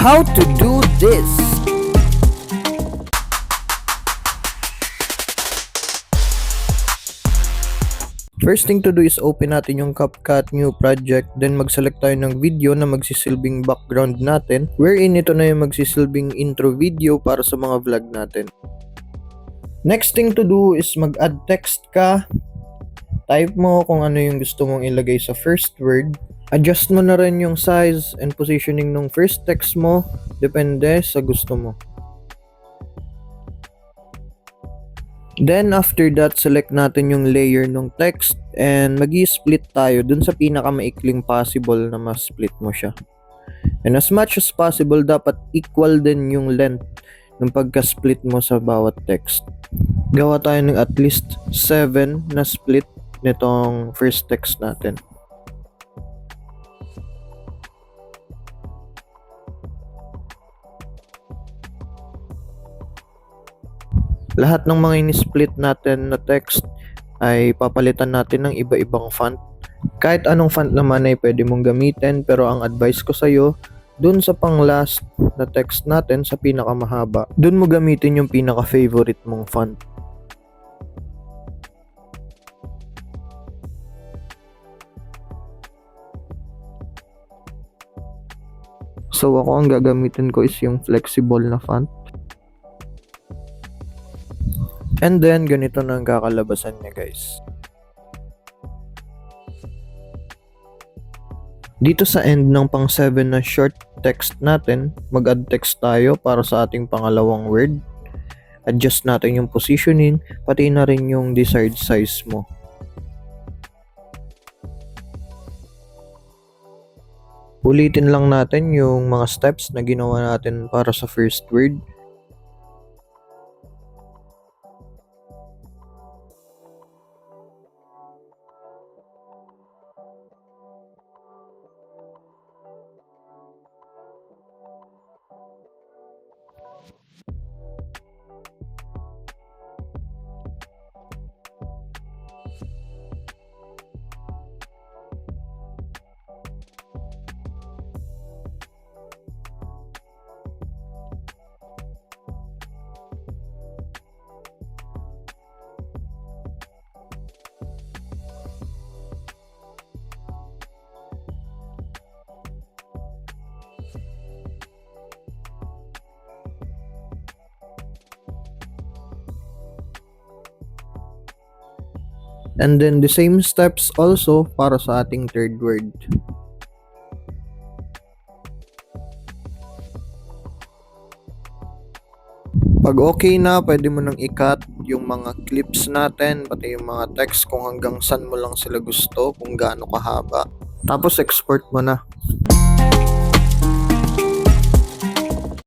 how to do this. First thing to do is open natin yung CapCut new project, then mag-select tayo ng video na magsisilbing background natin, wherein ito na yung magsisilbing intro video para sa mga vlog natin. Next thing to do is mag-add text ka. Type mo kung ano yung gusto mong ilagay sa first word. Adjust mo na rin yung size and positioning ng first text mo, depende sa gusto mo. Then after that, select natin yung layer ng text and magi-split tayo dun sa pinakamaikling possible na ma-split mo siya. And as much as possible, dapat equal din yung length ng pagka-split mo sa bawat text. Gawa tayo ng at least 7 na split nitong first text natin. Lahat ng mga in-split natin na text ay papalitan natin ng iba-ibang font. Kahit anong font naman ay pwede mong gamitin, pero ang advice ko sa'yo, dun sa pang last na text natin sa pinakamahaba, dun mo gamitin yung pinaka-favorite mong font. So ako ang gagamitin ko is yung flexible na font. And then, ganito na ang kakalabasan niya, guys. Dito sa end ng pang 7 na short text natin, mag-add text tayo para sa ating pangalawang word. Adjust natin yung positioning, pati na rin yung desired size mo. Ulitin lang natin yung mga steps na ginawa natin para sa first word. And then the same steps also para sa ating third word. Pag okay na, pwede mo nang i-cut yung mga clips natin, pati yung mga text kung hanggang saan mo lang sila gusto, kung gaano kahaba. Tapos export mo na.